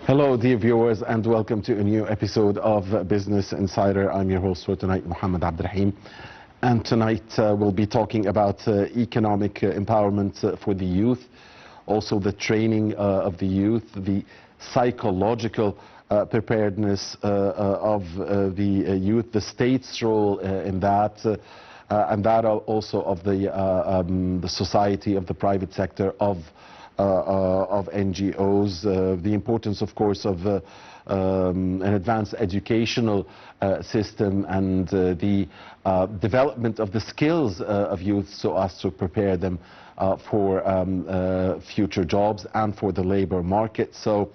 Hello, dear viewers, and welcome to a new episode of Business Insider. I'm your host for tonight, Mohammed Abdurrahim. And tonight we'll be talking about economic empowerment for the youth, also the training of the youth, the psychological preparedness of the youth, the state's role in that, and that also of the society, of the private sector, of NGOs, the importance, of course, of an advanced educational system and the development of the skills of youth so as to prepare them for future jobs and for the labor market. So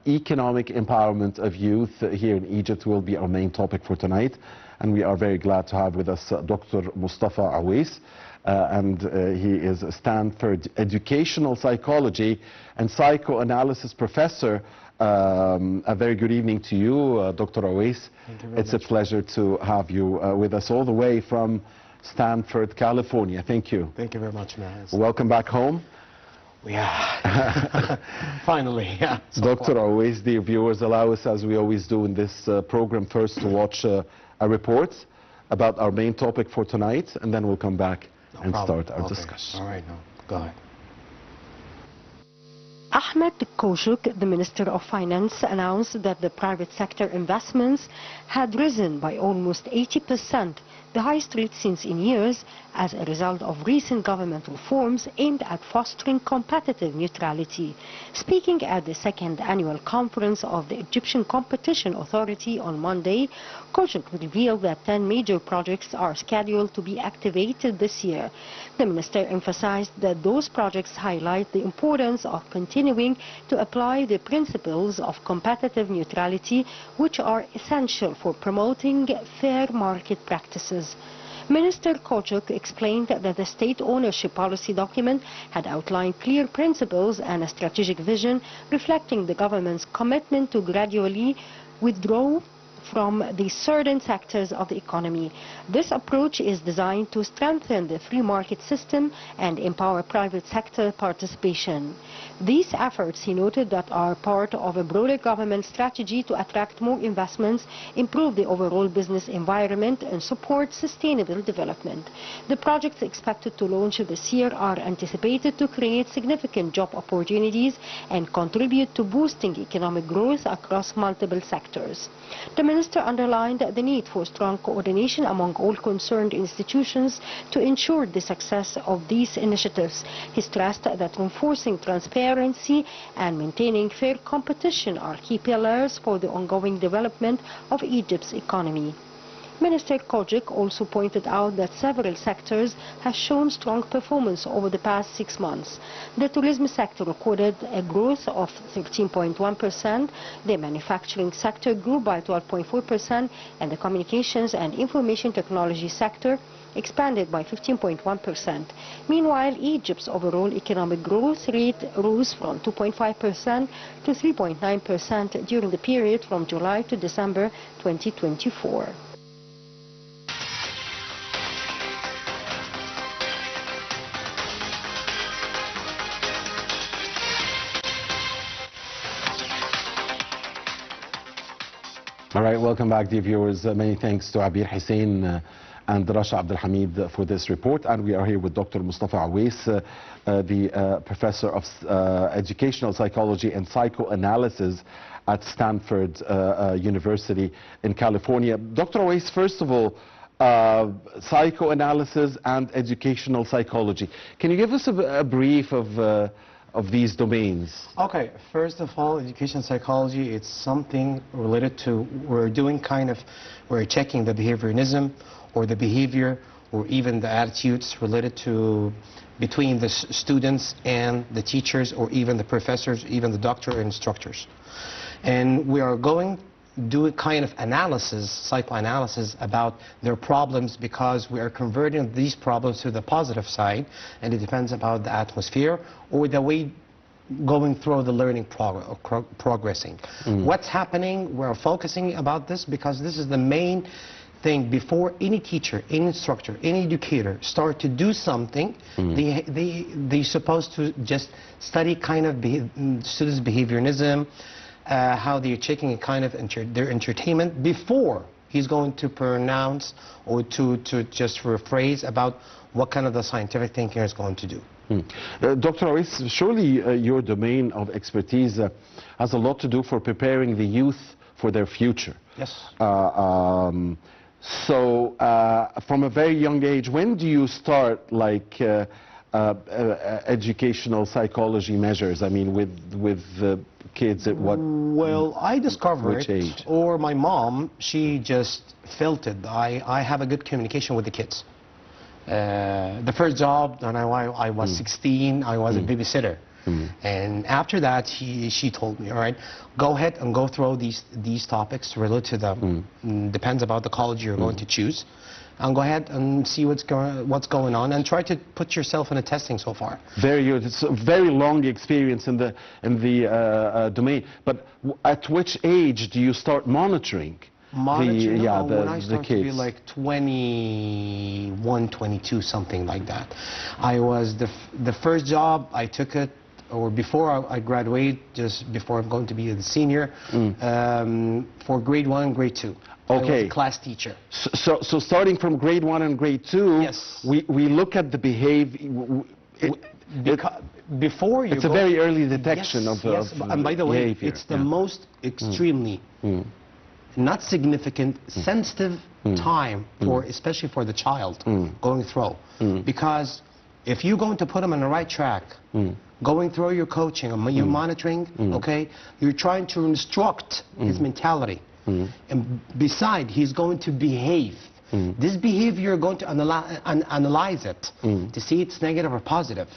economic empowerment of youth here in Egypt will be our main topic for tonight. And we are very glad to have with us Dr. Mostafa Ewees. He is a Stanford educational psychology and psychoanalysis professor. A very good evening to you, Dr. Ewees. It's a pleasure to have you with us all the way from Stanford, California. Thank you. Thank you very much, man. Welcome back home. Yeah, finally, yeah. Dr. Ewees, dear viewers, allow us, as we always do in this program, first to watch a report about our main topic for tonight, and then we'll come back and start our discussion. All right, go ahead. Ahmed Koshuk, the Minister of Finance, announced that the private sector investments had risen by almost 80%, the highest rate since in years, as a result of recent government reforms aimed at fostering competitive neutrality. Speaking at the second annual conference of the Egyptian Competition Authority on Monday, Koshuk revealed that 10 major projects are scheduled to be activated this year. The minister emphasized that those projects highlight the importance of continuing to apply the principles of competitive neutrality, which are essential for promoting fair market practices. Minister Kochuk explained that the state ownership policy document had outlined clear principles and a strategic vision reflecting the government's commitment to gradually withdraw from the certain sectors of the economy. This approach is designed to strengthen the free market system and empower private sector participation. These efforts, he noted, that are part of a broader government strategy to attract more investments, improve the overall business environment, and support sustainable development. The projects expected to launch this year are anticipated to create significant job opportunities and contribute to boosting economic growth across multiple sectors. The minister underlined the need for strong coordination among all concerned institutions to ensure the success of these initiatives. He stressed that reinforcing transparency and maintaining fair competition are key pillars for the ongoing development of Egypt's economy. Minister Kochuk also pointed out that several sectors have shown strong performance over the past 6 months. The tourism sector recorded a growth of 13.1%, the manufacturing sector grew by 12.4%, and the communications and information technology sector expanded by 15.1%. Meanwhile, Egypt's overall economic growth rate rose from 2.5% to 3.9% during the period from July to December 2024. All right, welcome back, dear viewers. Many thanks to Abir Hussein and Rasha Abdul Hamid for this report. And we are here with Dr. Mostafa Ewees, the professor of educational psychology and psychoanalysis at Stanford University in California. Dr. Ewees, first of all, psychoanalysis and educational psychology. Can you give us a brief of these domains? Okay, first of all, education psychology, it's something related to, we're checking the behaviorism or the behavior or even the attitudes related to between the students and the teachers or even the professors, even the doctor and instructors. And we are going do a kind of analysis, psychoanalysis about their problems, because we are converting these problems to the positive side, and it depends about the atmosphere or the way going through the learning progressing. What's happening, we're focusing about this because this is the main thing. Before any teacher, any instructor, any educator start to do something, they're supposed to just study kind of students' behaviorism, how they're checking a kind of their entertainment before he's going to pronounce or to just rephrase about what kind of the scientific thinking is going to do. Dr. Ewees, surely your domain of expertise has a lot to do for preparing the youth for their future. Yes. So from a very young age, when do you start like educational psychology measures? I mean, with kids at what? Well, I discovered which age? Or my mom, she just felt it. I have a good communication with the kids. The first job, when I was 16, I was a babysitter. And after that, she told me, all right, go ahead and go through these topics related to them. Depends about the college you're going to choose. And go ahead and see what's going on and try to put yourself in a testing so far. Very good. It's a very long experience in the domain. But at which age do you start monitoring? When I started to be like 21, 22, something like that. I was the first job I took it, or before I graduate, just before I'm going to be a senior, for grade 1 and grade 2. Okay. I was a class teacher. So starting from grade 1 and grade 2, yes, we look at the behavior. Before you it's a very early detection of and by the way, behavior. it's the most extremely not significant, sensitive time for, especially for the child going through. Because if you're going to put him on the right track, going through your coaching, your monitoring, okay, you're trying to instruct his mentality. And beside, he's going to behave. This behavior, you're going to analyze it to see it's negative or positive,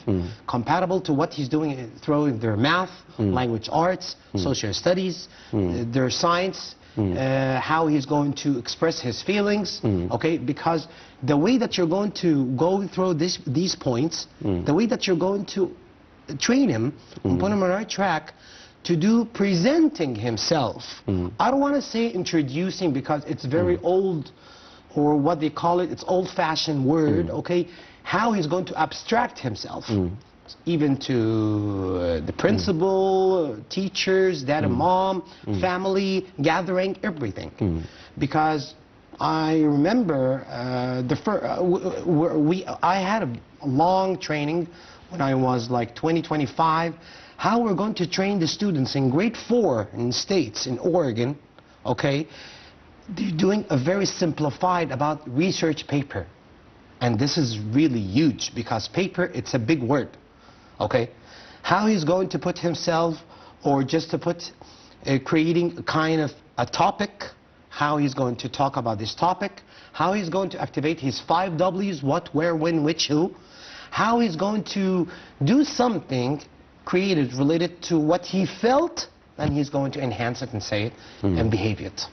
compatible to what he's doing through their math, language arts, social studies, their science, how he's going to express his feelings, okay? Because the way that you're going to go through these points, the way that you're going to train him and put him on the right track to do presenting himself. I don't want to say introducing because it's very old, or what they call it, it's old-fashioned word, okay? How he's going to abstract himself. Even to the principal, teachers, dad and mom, family, gathering, everything. Because I remember I had a long training when I was like 20, 25, how we're going to train the students in grade 4 in the States, in Oregon, okay? They're doing a very simplified about research paper. And this is really huge because paper, it's a big word. Okay, how he's going to put himself, or just to put, creating a kind of a topic, how he's going to talk about this topic, how he's going to activate his 5 W's, what, where, when, which, who, how he's going to do something creative related to what he felt, and he's going to enhance it and say it and behave it.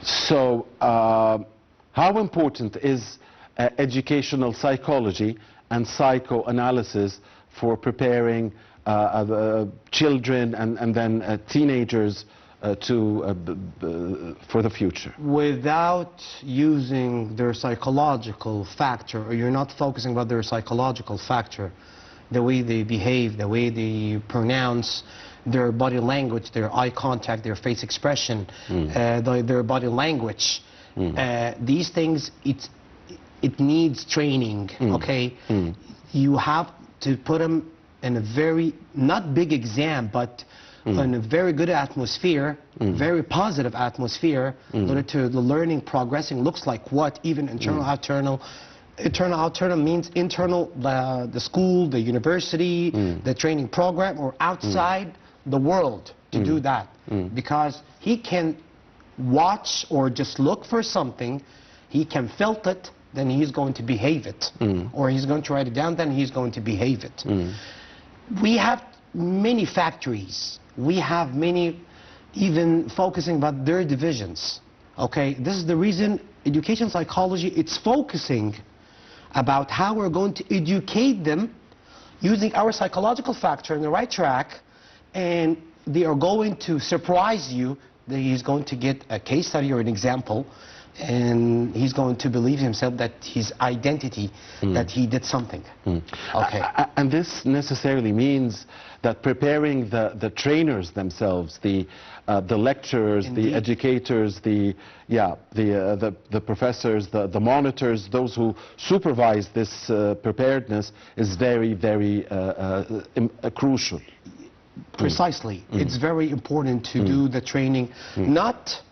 So, how important is educational psychology and psychoanalysis for preparing children and then teenagers for the future? Without using their psychological factor, or you're not focusing about their psychological factor, the way they behave, the way they pronounce, their body language, their eye contact, their face expression, their body language, these things, it needs training, okay? You have to put them in a very, not big exam, but in a very good atmosphere, very positive atmosphere, in order to the learning progressing looks like what, even internal, external. Internal, external means internal, the school, the university, the training program, or outside the world to do that. Because he can watch or just look for something, he can felt it, then he's going to behave it. Or he's going to write it down, then he's going to behave it. We have many factories. We have many, even focusing about their divisions. Okay, this is the reason education psychology, it's focusing about how we're going to educate them using our psychological factor in the right track, and they are going to surprise you that he's going to get a case study or an example and he's going to believe himself that his identity, that he did something. Okay. And this necessarily means that preparing the trainers themselves, the lecturers, Indeed. the educators, the professors, the monitors, those who supervise this preparedness is very, very crucial. Precisely. It's very important to do the training, not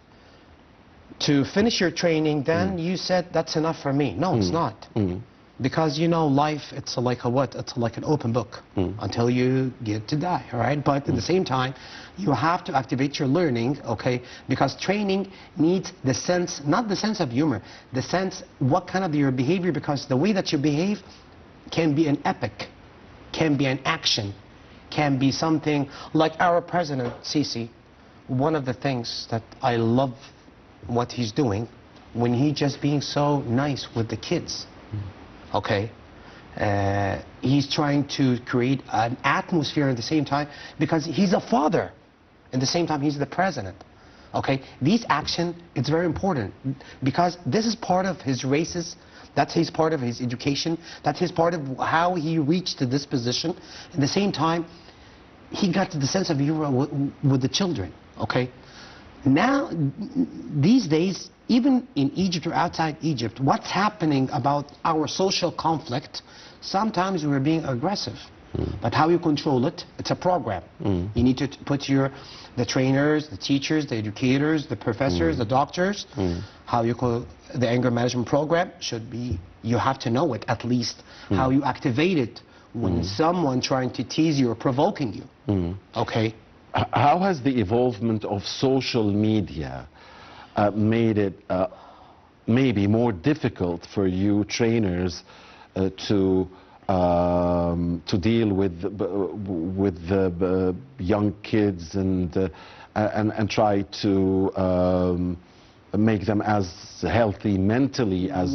to finish your training, then you said that's enough for me. No, it's not. Because you know, life, it's like a what? It's like an open book until you get to die, all right? But at the same time, you have to activate your learning, okay? Because training needs the sense, not the sense of humor, the sense, what kind of your behavior, because the way that you behave can be an epic, can be an action, can be something like our president, Sisi. One of the things that I love what he's doing, when he just being so nice with the kids, okay, he's trying to create an atmosphere at the same time, because he's a father, at the same time he's the president, okay. These action, it's very important, because this is part of his races, that's his part of his education, that's his part of how he reached to this position. At the same time, he got to the sense of humor with the children, okay. Now, these days, even in Egypt or outside Egypt, what's happening about our social conflict, sometimes we're being aggressive. But how you control it, it's a program. You need to put the trainers, the teachers, the educators, the professors, the doctors, how you call the anger management program should be, you have to know it at least, how you activate it when someone trying to tease you or provoking you, okay? How has the evolvement of social media made it maybe more difficult for you trainers to deal with the young kids and try to make them as healthy mentally as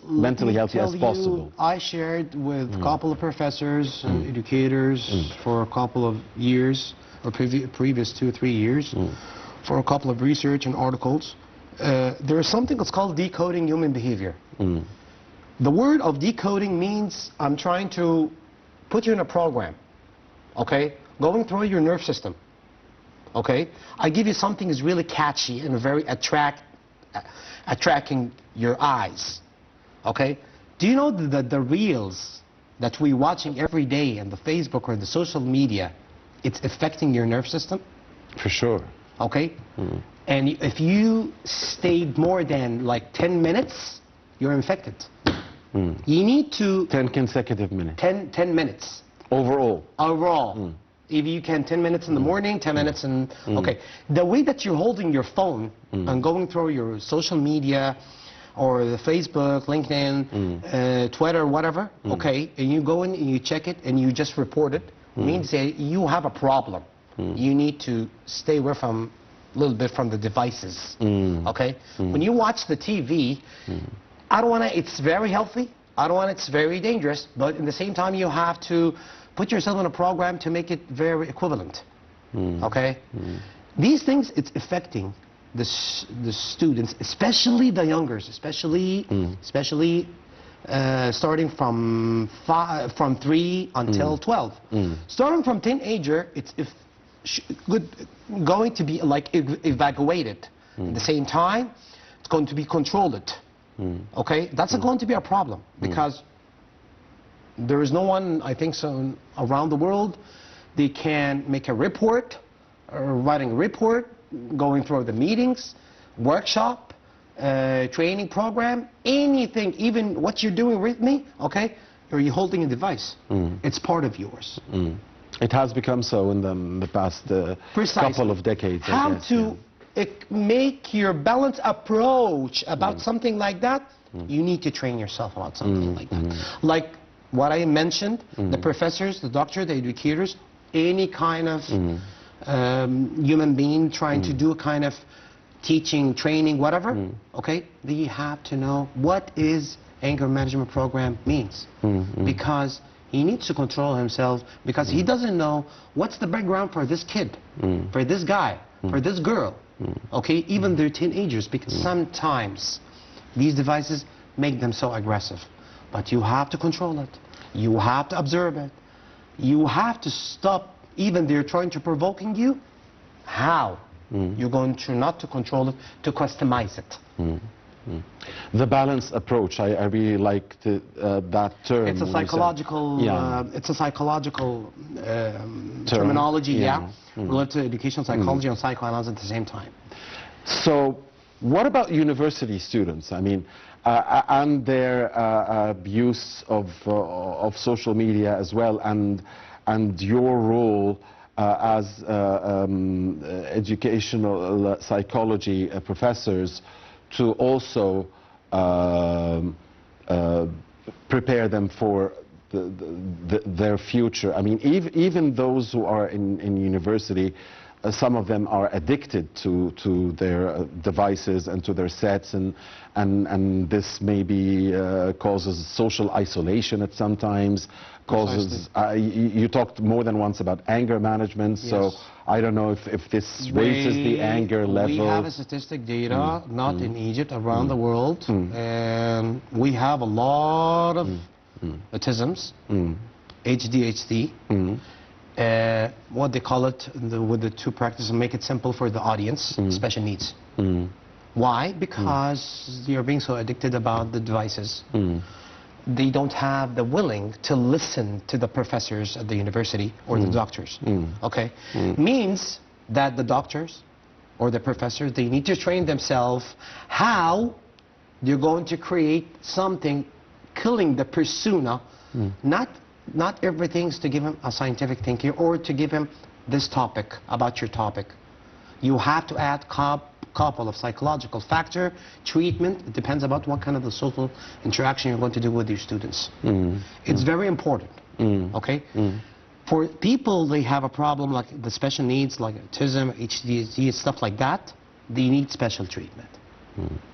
mentally healthy as possible? I shared with a couple of professors and educators for a couple of years, or previous 2 or 3 years, for a couple of research and articles. There is something that's called decoding human behavior. The word of decoding means I'm trying to put you in a program, okay, going through your nerve system, okay. I give you something that's really catchy and very attracting your eyes, okay. Do you know that the reels that we're watching every day on the Facebook or the social media, it's affecting your nerve system? For sure. Okay? And if you stayed more than like 10 minutes, you're infected. You need to... 10 consecutive minutes. 10 minutes. Overall? Overall. If you can, 10 minutes in the morning, 10 minutes in... Okay. The way that you're holding your phone and going through your social media or the Facebook, LinkedIn, Twitter, whatever, okay, and you go in and you check it and you just report it, means that you have a problem. You need to stay away from a little bit from the devices, okay? When you watch the TV, I don't want to, it's very healthy, I don't want it's very dangerous, but at the same time you have to put yourself in a program to make it very equivalent, okay? These things, it's affecting the students, especially the youngers, especially starting from 3 until 12. Starting from teenager, it's going to be like evaluated. At the same time, it's going to be controlled. Okay, that's going to be a problem because there is no one, I think, so around the world, they can make a report, or writing a report, going through the meetings, workshop, training program, anything, even what you're doing with me, okay, or you're holding a device. It's part of yours. It has become so in the past couple of decades. How I guess, to make your balanced approach about something like that, you need to train yourself about something like that. Like what I mentioned, the professors, the doctor, the educators, any kind of human being trying to do a kind of teaching, training, whatever, okay, they have to know what is anger management program means. Because he needs to control himself, because he doesn't know what's the background for this kid, for this guy, for this girl, Okay, even they're teenagers, because sometimes these devices make them so aggressive. But you have to control it. You have to observe it. You have to stop, even they're trying to provoking you. How? You're going to not to control it, to customize it. The balanced approach, I really like that term. It's a psychological, terminology, related to educational psychology and psychoanalysis at the same time. So, what about university students? I mean, and their use of social media as well, and your role as educational psychology professors to also prepare them for their future. I mean, even those who are in university, some of them are addicted to their devices and to their sets, and this maybe causes social isolation at sometimes, causes, you talked more than once about anger management, so I don't know if this raises the anger level. We have a statistic data, not in Egypt, around the world, and we have a lot of autisms, ADHD, what they call it with the two practices, make it simple for the audience, special needs. Why? Because they are being so addicted about the devices. They don't have the willing to listen to the professors at the university or the doctors. Okay? Means that the doctors or the professors, they need to train themselves how they're going to create something killing the persona, not everything's to give him a scientific thinking or to give him this topic about your topic. You have to add couple of psychological factor, treatment. It depends about what kind of the social interaction you're going to do with your students. It's very important, okay? For people, they have a problem like the special needs, like autism, ADHD, stuff like that, they need special treatment,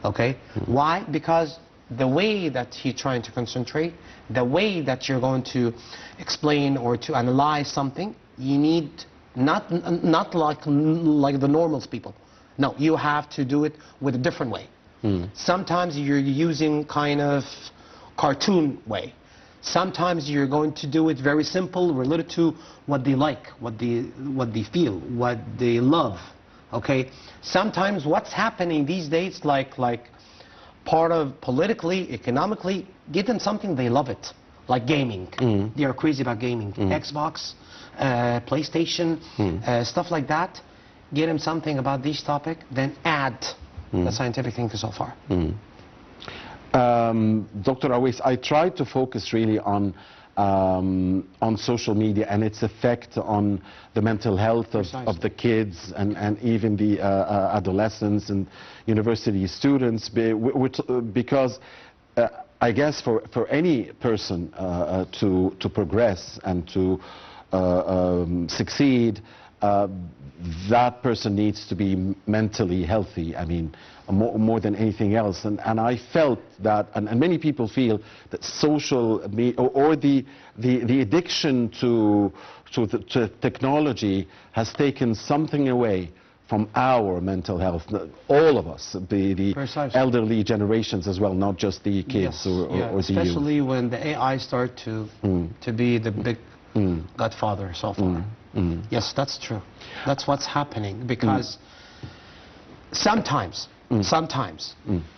okay? Why? Because the way that you're trying to concentrate, the way that you're going to explain or to analyze something, you need not like the normal people. No, you have to do it with a different way. Sometimes you're using kind of cartoon way. Sometimes you're going to do it very simple, related to what they like, what they feel, what they love. Okay. Sometimes what's happening these days, like part of politically, economically, give them something they love it, like gaming. They are crazy about gaming. Xbox, PlayStation, stuff like that. Get them something about this topic, then add the scientific thinking so far. Dr. Ewees, I tried to focus really on social media and its effect on the mental health of the kids and even the adolescents and university students, because I guess for any person to progress and to succeed, that person needs to be mentally healthy. I mean, more than anything else. And I felt that, and many people feel that social media or the addiction to technology has taken something away from our mental health. All of us, the elderly generations as well, not just the kids or the youth. Especially when the AI start to be the big godfather so far. Yes, that's true. That's what's happening, because sometimes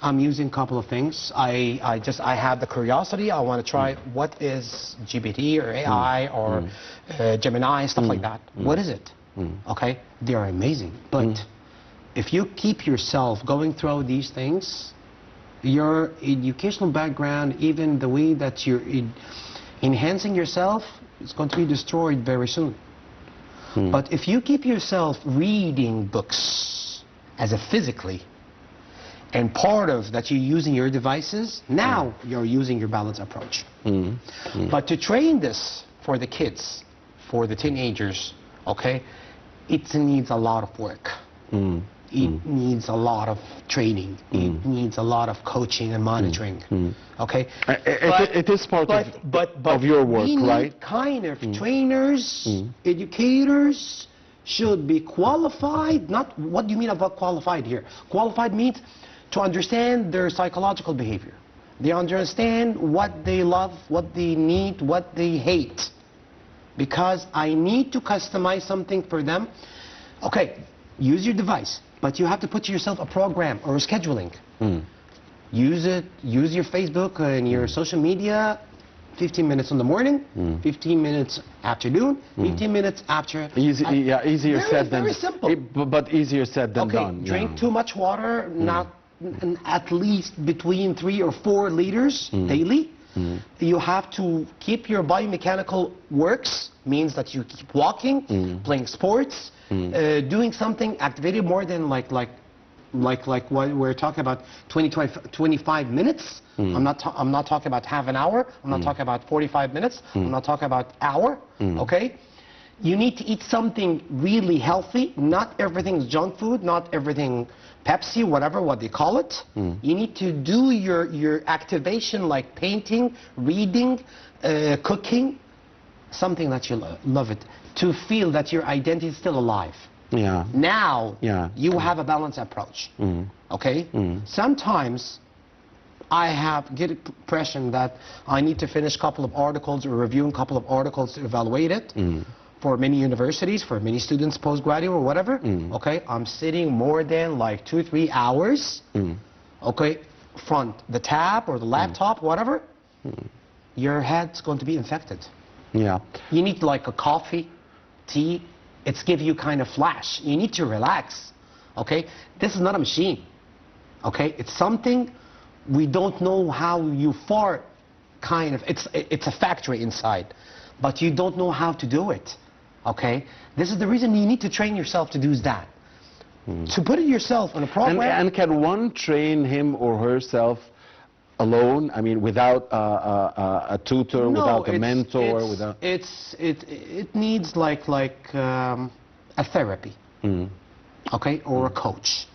I'm using a couple of things. I have the curiosity. I want to try what is GPT or AI or Gemini, stuff like that. What is it? Okay, they are amazing. But if you keep yourself going through these things, your educational background, even the way that you're enhancing yourself, is going to be destroyed very soon. But if you keep yourself reading books as a physically, and part of that you're using your devices, now you're using your balanced approach. But to train this for the kids, for the teenagers, okay, it needs a lot of work. It needs a lot of training. It needs a lot of coaching and monitoring. Okay, it is part of your work, we need right? kind of trainers, educators, should be qualified. Not, what do you mean about qualified here? Qualified means to understand their psychological behavior. They understand what they love, what they need, what they hate. Because I need to customize something for them. Okay, use your device, but you have to put to yourself a program or a scheduling. Use it, use your Facebook and your social media, 15 minutes in the morning, 15 minutes afternoon, 15 minutes after. Easier said than very simple. But easier said than done. Drink too much water, not at least between 3 or 4 liters daily. You have to keep your biomechanical works, means that you keep walking, playing sports, doing something activated more than like what we're talking about, 25 minutes. I'm not talking about half an hour. I'm not talking about 45 minutes. I'm not talking about hour. Okay. You need to eat something really healthy. Not everything is junk food. Not everything Pepsi, whatever what they call it. You need to do your activation like painting, reading, cooking, something that you love it, to feel that your identity is still alive. Now you have a balanced approach. Okay. Sometimes I get the impression that I need to finish a couple of articles or review a couple of articles to evaluate it. For many universities, for many students, postgraduate or whatever, okay, I'm sitting more than like 2-3 hours, okay, front the tab or the laptop, whatever, your head's going to be infected. You need like a coffee, tea, it's give you kind of flash. You need to relax, okay? This is not a machine, okay? It's something we don't know how you fart, kind of, it's a factory inside, but you don't know how to do it. Okay, this is the reason you need to train yourself to do that. To put it yourself on a program. And can one train him or herself alone? I mean, without a tutor, without a mentor, without. It needs like a therapy, okay, or a coach.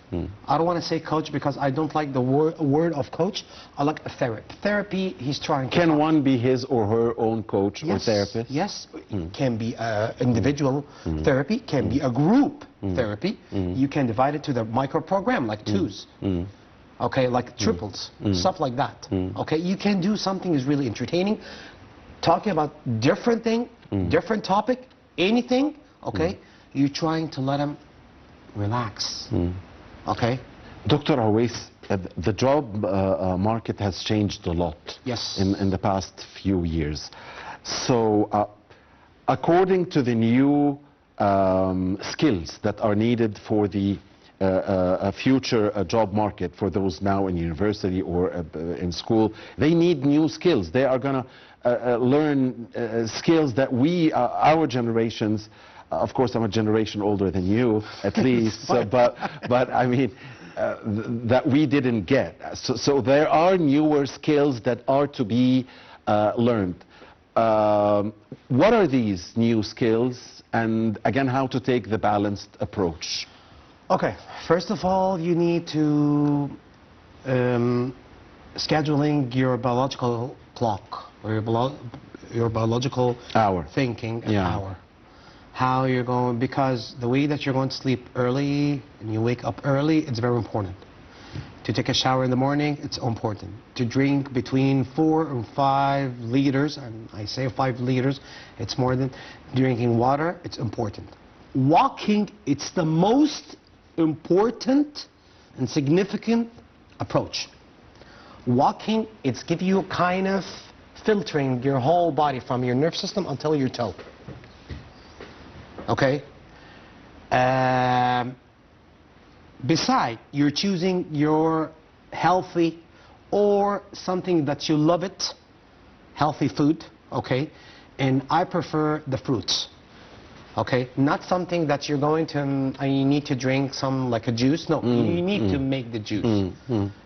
I don't want to say coach because I don't like the word of coach. I like a therapy. Therapy, he's trying to... Can one be his or her own coach or therapist? Yes, it can be individual therapy, can be a group therapy. You can divide it to the micro program, like twos. Okay, like triples, stuff like that. Okay, you can do something is really entertaining. Talking about different thing, different topic, anything, okay? You're trying to let them relax. Okay. Dr. Ewees, the job market has changed a lot in the past few years. So according to the new skills that are needed for the future job market, for those now in university or in school, they need new skills. They are going to learn skills that our generations, of course, I'm a generation older than you, at least, but I mean, that we didn't get. So there are newer skills that are to be learned. What are these new skills, and again, how to take the balanced approach? Okay, first of all, you need to scheduling your biological clock or your biological hour thinking an hour. How you're going, because the way that you're going to sleep early and you wake up early, it's very important. To take a shower in the morning, it's important. To drink between 4 and 5 liters, and I say 5 liters, it's more than drinking water, it's important. Walking, it's the most important and significant approach. Walking, it's give you kind of filtering your whole body from your nerve system until your toe. Okay? Besides, you're choosing your healthy or something that you love it, healthy food, okay? And I prefer the fruits, okay? Not something that you're going to, you need to drink some like a juice. No, you need to make the juice.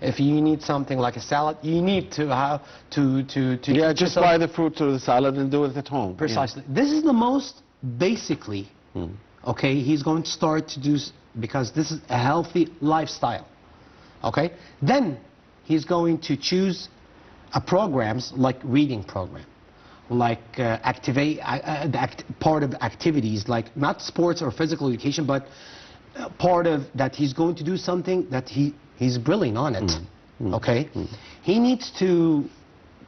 If you need something like a salad, you need to have to yeah, just buy the fruit or the salad and do it at home. Precisely. This is the most basically, okay, he's going to start to do, because this is a healthy lifestyle, okay? Then he's going to choose programs like reading program, like activate part of activities, like not sports or physical education, but part of that he's going to do something that he's brilliant on it. Okay, he needs to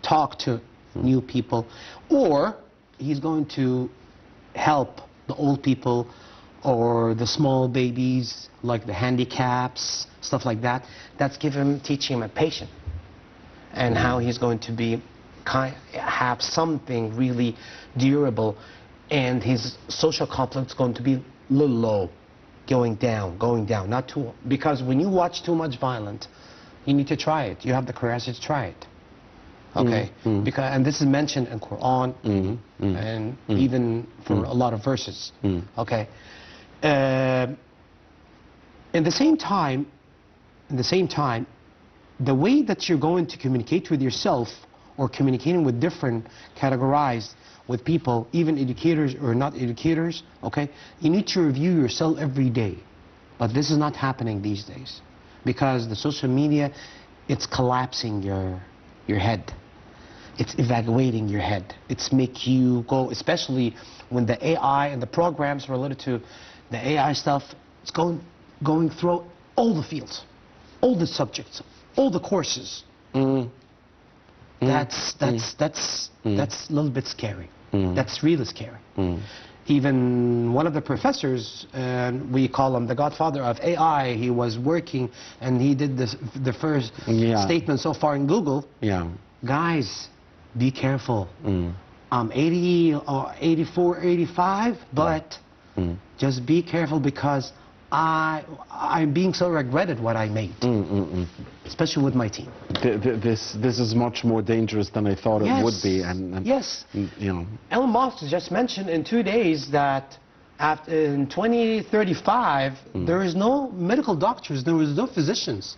talk to new people, or he's going to help the old people or the small babies, like the handicaps, stuff like that. That's teaching him a patience, and how he's going to be have something really durable, and his social complex is going to be a little low, going down, not too, because when you watch too much violence, you need to try it. You have the courage to try it. Okay, because, and this is mentioned in Quran and even for a lot of verses. Okay, in the same time, the way that you're going to communicate with yourself, or communicating with different categorized with people, even educators or not educators, okay, you need to review yourself every day. But this is not happening these days, because the social media, it's collapsing your head. It's evaluating your head. It's make you go, especially when the AI and the programs related to the AI stuff, it's going through all the fields, all the subjects, all the courses. That's a little bit scary. That's really scary. Even one of the professors, we call him the godfather of AI, he was working and he did the first statement so far in Google. Guys, be careful. I'm 80 or 84, 85, but just be careful, because I'm being so regretted what I made, especially with my team. This is much more dangerous than I thought it would be. And yes. You know. Elon Musk just mentioned in 2 days that in 2035, there is no medical doctors, there is no physicians.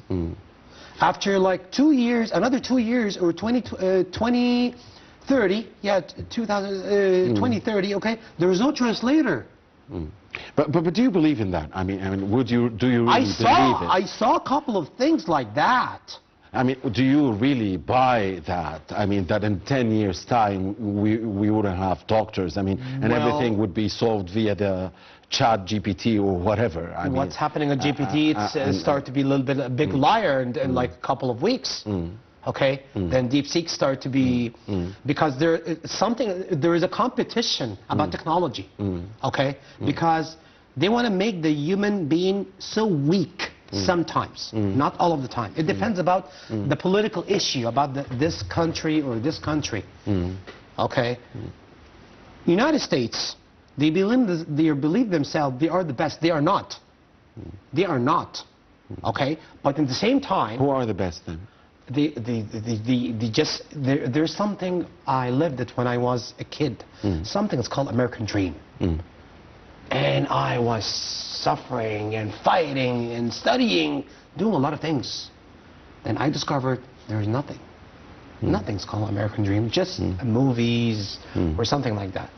After like 2 years, another 2 years, or 2030, 2030, okay, there is no translator. But do you believe in that? I mean, do you really believe it? I saw a couple of things like that. I mean, do you really buy that? I mean, that in 10 years' time we wouldn't have doctors. I mean, and everything would be solved via the chat GPT or whatever. I what's happening on GPT? It's start to be a little bit a big liar in like a couple of weeks. Okay, then DeepSeek start to be, because there is a competition about technology. Okay, because they want to make the human being so weak sometimes, not all of the time. It depends about the political issue, about this country or this country. Okay, United States, they believe themselves they are the best. They are not. They are not. Okay, but at the same time, who are the best then? There's something I lived it when I was a kid. Something that's called American Dream. And I was suffering and fighting and studying, doing a lot of things. Then I discovered there's nothing. Nothing's called American Dream, just movies or something like that.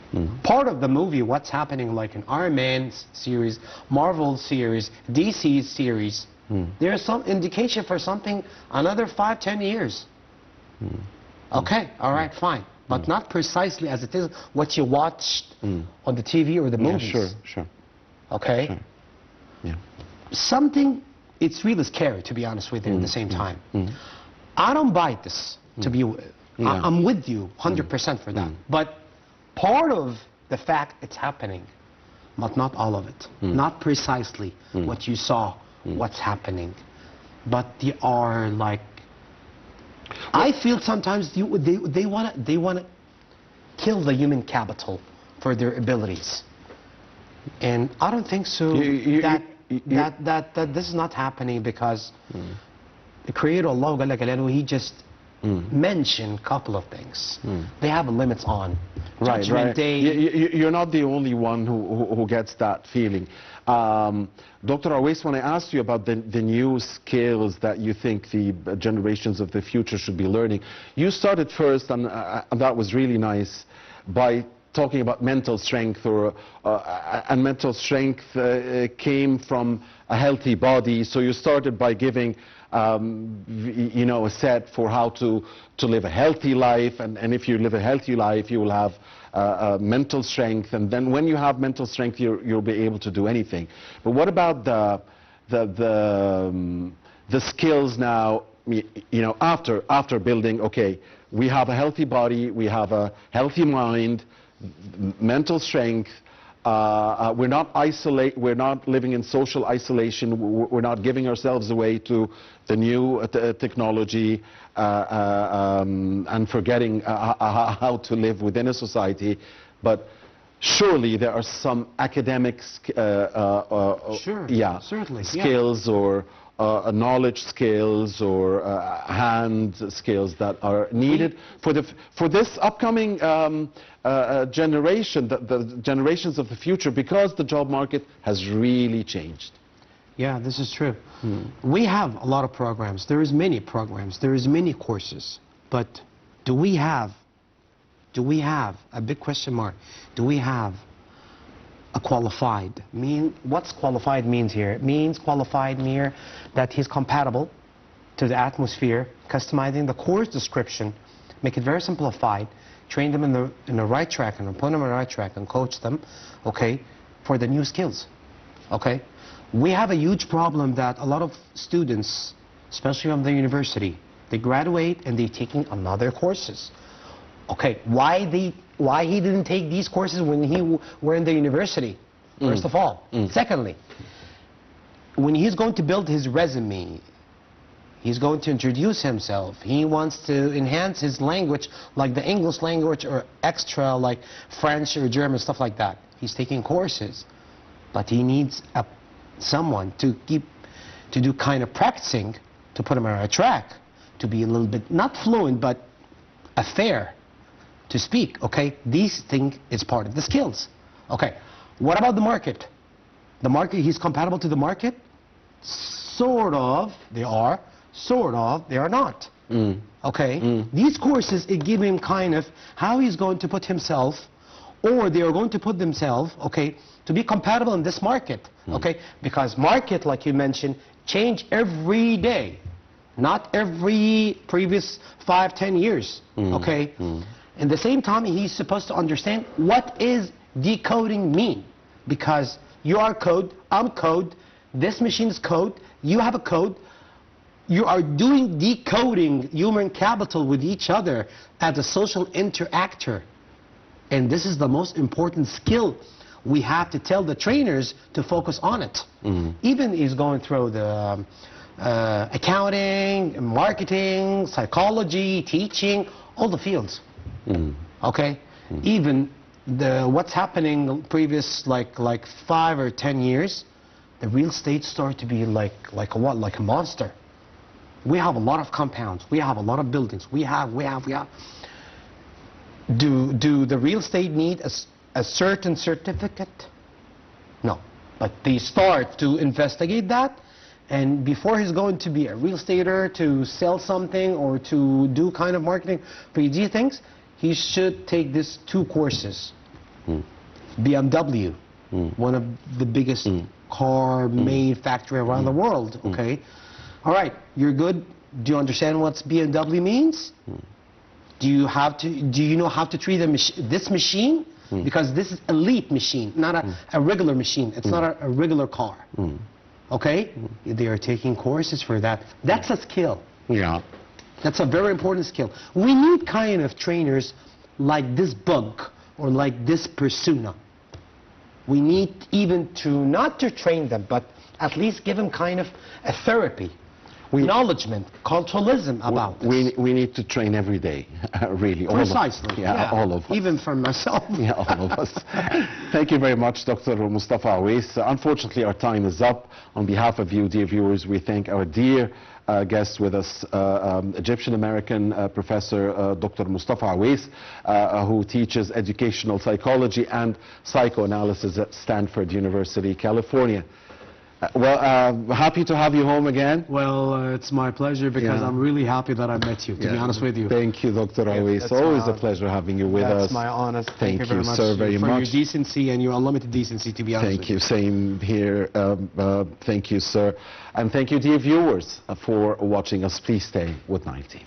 Part of the movie, what's happening like in Iron Man series, Marvel series, DC series, there's some indication for something another 5-10 years. Okay, all right, fine. But not precisely as it is what you watched on the TV or the movies. Sure. Okay? Sure. Yeah. Something, it's really scary, to be honest with you, at the same time. I don't buy this, to be, I'm with you 100% for that. But part of the fact it's happening, but not all of it. Not precisely what you saw, what's happening. But they are like, I feel sometimes they want to kill the human capital for their abilities, and I don't think so. That this is not happening, because the Creator Allah Jalla Jalaluhu, He just mentioned a couple of things. They have limits on Judgment Day. You're not the only one who gets that feeling. Dr. Ewees, when I asked you about the new skills that you think the generations of the future should be learning, you started first, and that was really nice, by talking about mental strength, and mental strength came from a healthy body. So you started by giving a set for how to live a healthy life, and if you live a healthy life, you will have mental strength, and then when you have mental strength, you'll be able to do anything. But what about the skills now? After building, okay, we have a healthy body, we have a healthy mind, mental strength. We're not living in social isolation. We're not giving ourselves away to the new technology and forgetting how to live within a society. But surely there are some academic certainly, skills or knowledge skills or hand skills that are needed for this upcoming generation, the generations of the future, because the job market has really changed. Yeah, this is true. We have a lot of programs. There is many programs. There is many courses. But do we have a big question mark? Do we have a qualified? What's qualified means here? It means qualified means that he's compatible to the atmosphere, customizing the course description, make it very simplified, train them in the right track and put them on the right track and coach them, okay, for the new skills, okay? We have a huge problem that a lot of students, especially from the university, they graduate and they're taking another courses. Okay, why he didn't take these courses when he were in the university, first of all. Secondly, when he's going to build his resume, he's going to introduce himself, he wants to enhance his language, like the English language or extra like French or German, stuff like that. He's taking courses, but he needs someone to do kind of practicing, to put him on a track, to be a little bit, not fluent, but fair to speak, okay? These things is part of the skills. Okay, what about the market? The market, he's compatible to the market? Sort of, they are. Sort of, they are not. Okay, these courses, it give him kind of how he's going to put himself, or they are going to put themselves, okay, to be compatible in this market, okay? Because market, like you mentioned, change every day, not every previous 5-10 years, okay? At the same time, he's supposed to understand what is decoding mean, because you are code, I'm code, this machine is code, you have a code, you are doing decoding human capital with each other as a social interactor. And this is the most important skill. We have to tell the trainers to focus on it. Even he's going through the accounting, marketing, psychology, teaching, all the fields. Okay? Even what's happening previous like 5 or 10 years, the real estate started to be like a monster. We have a lot of compounds, we have a lot of buildings, we have. Do the real estate need a certain certificate? No. But they start to investigate that, and before he's going to be a real estater, to sell something or to do kind of marketing PhD things, he should take these 2 courses. BMW, one of the biggest car manufacturer around the world, okay? All right, you're good. Do you understand what BMW means? Do you know how to treat this machine? Because this is elite machine, not a regular machine. It's not a regular car. Okay? They are taking courses for that. That's a skill. Yeah. That's a very important skill. We need kind of trainers like this bug or like this persona. We need even not to train them, but at least give them kind of a therapy. Acknowledgement, culturalism about this. We need to train every day, really. Precisely. All of us. Even for myself. Yeah, all of us. Thank you very much, Dr. Mostafa Ewees. Unfortunately, our time is up. On behalf of you, dear viewers, we thank our dear guest with us, Egyptian-American professor Dr. Mostafa Ewees, who teaches educational psychology and psychoanalysis at Stanford University, California. Happy to have you home again. Well, it's my pleasure because I'm really happy that I met you, to be honest with you. Thank you, Dr. Ewees. It's always a pleasure having you with us. That's my honor. Thank you very much, sir, very for much. your decency and your unlimited decency, to be honest with you. Same here. Thank you, sir. And thank you, dear viewers, for watching us. Please stay with 9 TV.